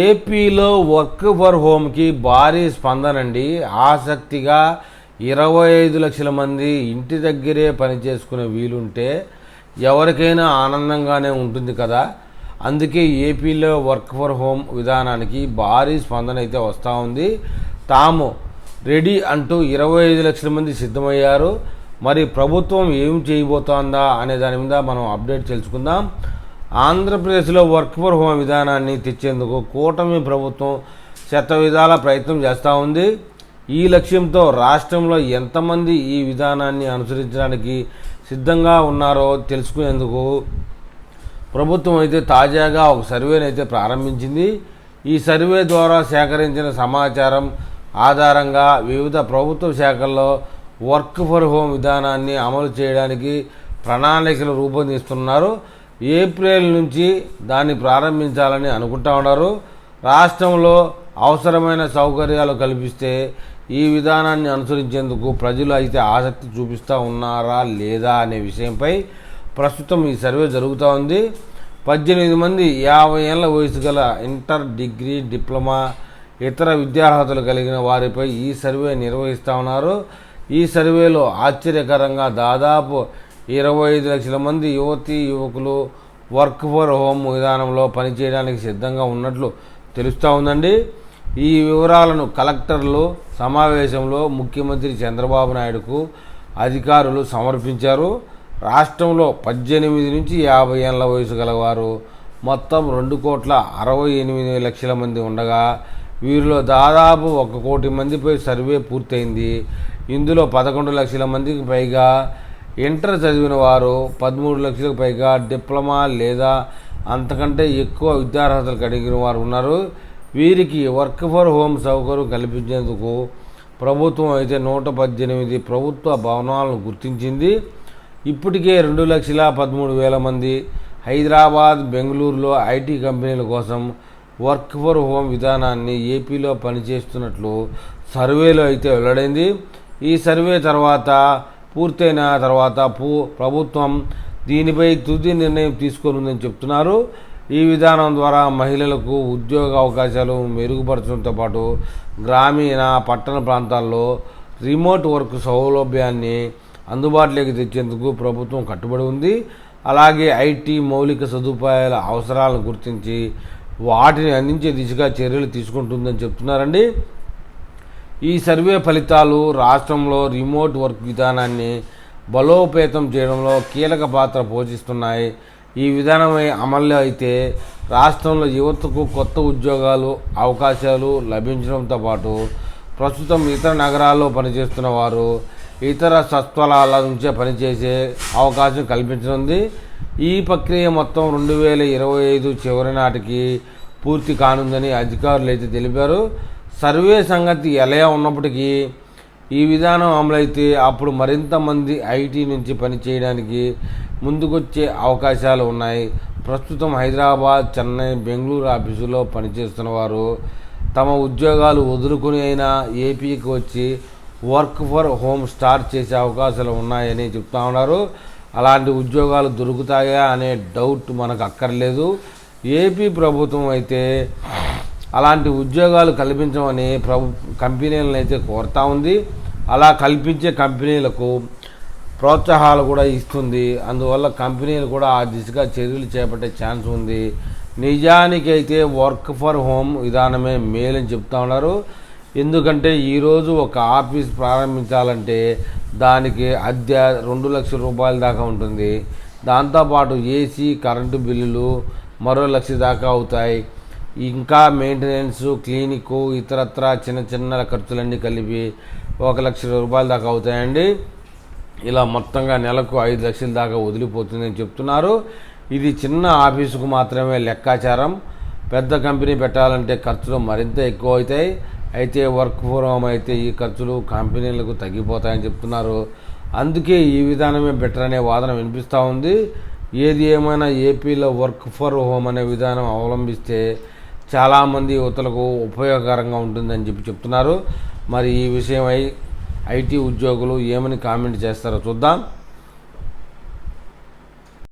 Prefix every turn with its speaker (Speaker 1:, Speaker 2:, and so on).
Speaker 1: ఏపీలో work for హోమ్కి భారీ స్పందనండి. ఆసక్తిగా 25 లక్షల మంది ఇంటి దగ్గరే పనిచేసుకునే వీలుంటే ఎవరికైనా ఆనందంగానే ఉంటుంది కదా. అందుకే ఏపీలో వర్క్ ఫర్ హోమ్ విధానానికి భారీ స్పందన అయితే వస్తూ ఉంది. తాము రెడీ అంటూ 25 లక్షల మంది సిద్ధమయ్యారు. మరి ప్రభుత్వం ఏం చేయబోతోందా అనే దాని మీద మనం అప్డేట్ తెలుసుకుందాం. ఆంధ్రప్రదేశ్లో వర్క్ ఫర్ హోమ్ విధానాన్ని తెచ్చేందుకు కూటమి ప్రభుత్వం శతవిధాల ప్రయత్నం చేస్తూ ఉంది. ఈ లక్ష్యంతో రాష్ట్రంలో ఎంతమంది ఈ విధానాన్ని అనుసరించడానికి సిద్ధంగా ఉన్నారో తెలుసుకునేందుకు ప్రభుత్వం అయితే తాజాగా ఒక సర్వేని అయితే ప్రారంభించింది. ఈ సర్వే ద్వారా సేకరించిన సమాచారం ఆధారంగా వివిధ ప్రభుత్వ శాఖల్లో వర్క్ ఫర్ హోమ్ విధానాన్ని అమలు చేయడానికి ప్రణాళికలు రూపొందిస్తున్నారు. ఏప్రిల్ నుంచి దాన్ని ప్రారంభించాలని అనుకుంటా ఉన్నారు. రాష్ట్రంలో అవసరమైన సౌకర్యాలు కల్పిస్తే ఈ విధానాన్ని అనుసరించేందుకు ప్రజలు అయితే ఆసక్తి చూపిస్తూ ఉన్నారా లేదా అనే విషయంపై ప్రస్తుతం ఈ సర్వే జరుగుతూ ఉంది. 18 మంది 50 ఏళ్ల వయసు గల ఇంటర్, డిగ్రీ, డిప్లొమా, ఇతర విద్యార్హతలు కలిగిన వారిపై ఈ సర్వే నిర్వహిస్తూ ఉన్నారు. ఈ సర్వేలో ఆశ్చర్యకరంగా దాదాపు 25 లక్షల మంది యువకులు వర్క్ ఫర్ హోమ్ విధానంలో పనిచేయడానికి సిద్ధంగా ఉన్నట్లు తెలుస్తూ ఉందండి. ఈ వివరాలను కలెక్టర్లు సమావేశంలో ముఖ్యమంత్రి చంద్రబాబు నాయుడుకు అధికారులు సమర్పించారు. రాష్ట్రంలో 18 నుంచి 50 ఏళ్ల వయసు గలవారు మొత్తం 2,68,00,000 మంది ఉండగా వీరిలో దాదాపు 1 కోటి మందిపై సర్వే పూర్తయింది. ఇందులో 11 లక్షల మందికి పైగా ఇంటర్ చదివిన వారు, 13 లక్షలకు పైగా డిప్లొమా లేదా అంతకంటే ఎక్కువ విద్యార్హతలు కలిగిన వారు ఉన్నారు. వీరికి వర్క్ ఫర్ హోమ్ సౌకర్యం కల్పించేందుకు ప్రభుత్వం అయితే 118 ప్రభుత్వ భవనాలను గుర్తించింది. ఇప్పటికే 2,13,000 మంది హైదరాబాద్, బెంగళూరులో ఐటీ కంపెనీల కోసం వర్క్ ఫర్ హోమ్ విధానాన్ని ఏపీలో పనిచేస్తున్నట్లు సర్వేలో అయితే వెల్లడైంది. ఈ సర్వే పూర్తయిన తర్వాత ప్రభుత్వం దీనిపై తుది నిర్ణయం తీసుకోనుందని చెప్తున్నారు. ఈ విధానం ద్వారా మహిళలకు ఉద్యోగ అవకాశాలు మెరుగుపరచడంతో పాటు గ్రామీణ, పట్టణ ప్రాంతాల్లో రిమోట్ వర్క్ సౌలభ్యాన్ని అందుబాటులోకి తెచ్చేందుకు ప్రభుత్వం కట్టుబడి ఉంది. అలాగే ఐటీ మౌలిక సదుపాయాల అవసరాలను గుర్తించి వాటిని అందించే దిశగా చర్యలు తీసుకుంటుందని చెప్తున్నారండి. ఈ సర్వే ఫలితాలు రాష్ట్రంలో రిమోట్ వర్క్ విధానాన్ని బలోపేతం చేయడంలో కీలక పాత్ర పోషిస్తున్నాయి. ఈ విధానమై అమలు అయితే రాష్ట్రంలో యువతకు కొత్త ఉద్యోగాలు, అవకాశాలు లభించడంతో పాటు ప్రస్తుతం ఇతర నగరాల్లో పనిచేస్తున్న వారు ఇతర స్వస్థలాల నుంచే పనిచేసే అవకాశం కల్పించనుంది. ఈ ప్రక్రియ మొత్తం 2025 చివరి నాటికి పూర్తి కానుందని అధికారులు అయితే తెలిపారు. సర్వే సంగతి ఎలా ఉన్నప్పటికీ ఈ విధానం అమలైతే అప్పుడు మరింత మంది ఐటీ నుంచి పనిచేయడానికి ముందుకొచ్చే అవకాశాలు ఉన్నాయి. ప్రస్తుతం హైదరాబాద్, చెన్నై, బెంగళూరు ఆఫీసులో పనిచేస్తున్న వారు తమ ఉద్యోగాలు వదులుకుని అయినా ఏపీకి వచ్చి వర్క్ ఫర్ హోమ్ స్టార్ట్ చేసే అవకాశాలు ఉన్నాయని చెప్తా ఉన్నారు. అలాంటి ఉద్యోగాలు దొరుకుతాయా అనే డౌట్ మనకు అక్కర్లేదు. ఏపీ ప్రభుత్వం అయితే అలాంటి ఉద్యోగాలు కల్పించమని కంపెనీలను అయితే కోరుతూ ఉంది. అలా కల్పించే కంపెనీలకు ప్రోత్సాహాలు కూడా ఇస్తుంది. అందువల్ల కంపెనీలు కూడా ఆ దిశగా చర్యలు చేపట్టే ఛాన్స్ ఉంది. నిజానికైతే వర్క్ ఫర్ హోమ్ విధానమే మేలని చెప్తా ఉన్నారు. ఎందుకంటే ఈరోజు ఒక ఆఫీస్ ప్రారంభించాలంటే దానికి అద్దె 2 లక్షల రూపాయల దాకా ఉంటుంది. దాంతోపాటు ఏసీ, కరెంటు బిల్లులు మరో 1 లక్ష దాకా అవుతాయి. ఇంకా మెయింటెనెన్స్, క్లినిక్, ఇతరత్ర చిన్న ఖర్చులన్నీ కలిపి 1 లక్ష రూపాయల దాకా అవుతాయండి. ఇలా మొత్తంగా నెలకు 5 లక్షల దాకా వదిలిపోతుందని చెప్తున్నారు. ఇది చిన్న ఆఫీసుకు మాత్రమే లెక్కాచారం. పెద్ద కంపెనీ పెట్టాలంటే ఖర్చులు మరింత ఎక్కువ అవుతాయి. అయితే వర్క్ ఫర్ హోమ్ అయితే ఈ ఖర్చులు కంపెనీలకు తగ్గిపోతాయని చెప్తున్నారు. అందుకే ఈ విధానమే బెటర్ అనే వాదన వినిపిస్తూ ఉంది. ఏది ఏమైనా ఏపీలో వర్క్ ఫర్ హోమ్ అనే విధానం అవలంబిస్తే చాలామంది యువతలకు ఉపయోగకరంగా ఉంటుందని చెప్తున్నారు. మరి ఈ విషయమై ఐటీ ఉద్యోగులు ఏమని కామెంట్ చేస్తారో చూద్దాం.